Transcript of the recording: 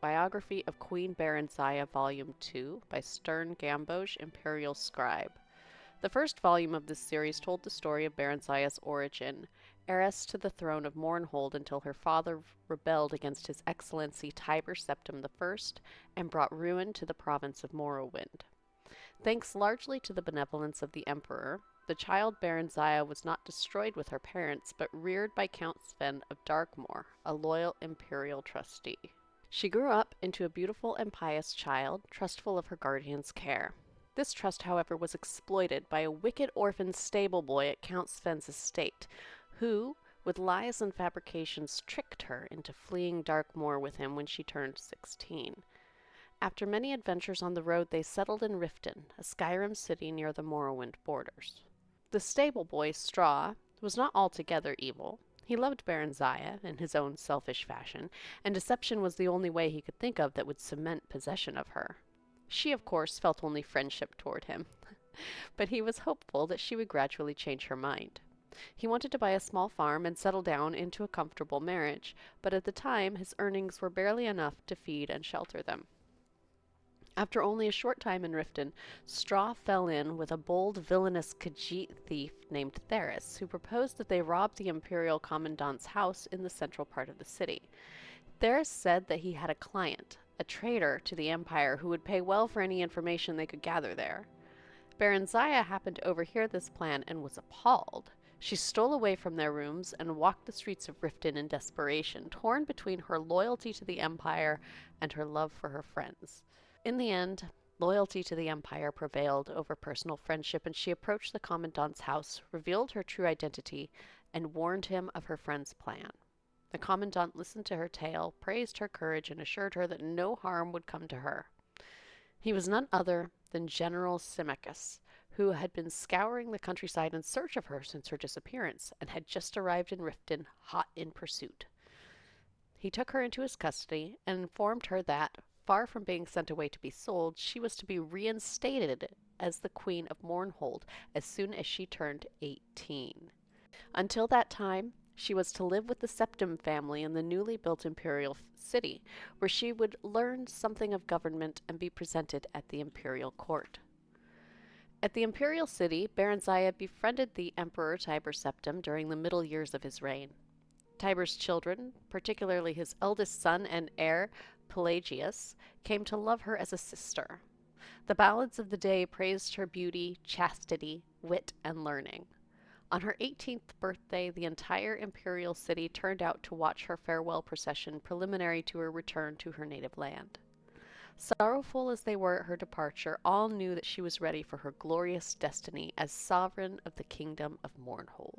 Biography of Queen Barenziah, Volume 2 by Stern Gamboge, Imperial Scribe. The first volume of this series told the story of Barenziah's origin, heiress to the throne of Mournhold until her father rebelled against His Excellency Tiber Septim I and brought ruin to the province of Morrowind. Thanks largely to the benevolence of the Emperor, the child Barenziah was not destroyed with her parents, but reared by Count Sven of Darkmoor, a loyal imperial trustee. She grew up into a beautiful and pious child, trustful of her guardian's care. This trust, however, was exploited by a wicked orphan stable boy at Count Sven's estate, who, with lies and fabrications, tricked her into fleeing Darkmoor with him when she turned 16. After many adventures on the road, they settled in Riften, a Skyrim city near the Morrowind borders. The stable boy, Straw, was not altogether evil. He loved Barenziah in his own selfish fashion, and deception was the only way he could think of that would cement possession of her. She, of course, felt only friendship toward him, but he was hopeful that she would gradually change her mind. He wanted to buy a small farm and settle down into a comfortable marriage, but at the time his earnings were barely enough to feed and shelter them. After only a short time in Riften, Straw fell in with a bold, villainous Khajiit thief named Theris, who proposed that they rob the Imperial Commandant's house in the central part of the city. Theris said that he had a client, a traitor to the Empire, who would pay well for any information they could gather there. Barenziah happened to overhear this plan and was appalled. She stole away from their rooms and walked the streets of Riften in desperation, torn between her loyalty to the Empire and her love for her friends. In the end, loyalty to the Empire prevailed over personal friendship, and she approached the Commandant's house, revealed her true identity, and warned him of her friend's plan. The Commandant listened to her tale, praised her courage, and assured her that no harm would come to her. He was none other than General Symmachus, who had been scouring the countryside in search of her since her disappearance, and had just arrived in Riften, hot in pursuit. He took her into his custody and informed her that, far from being sent away to be sold, she was to be reinstated as the Queen of Mournhold as soon as she turned 18. Until that time, she was to live with the Septim family in the newly built imperial city, where she would learn something of government and be presented at the imperial court. At the imperial city, Barenziah befriended the Emperor Tiber Septim during the middle years of his reign. Tiber's children, particularly his eldest son and heir, Pelagius, came to love her as a sister. The ballads of the day praised her beauty, chastity, wit, and learning. On her 18th birthday, the entire imperial city turned out to watch her farewell procession preliminary to her return to her native land. Sorrowful as they were at her departure, all knew that she was ready for her glorious destiny as sovereign of the kingdom of Mournhold.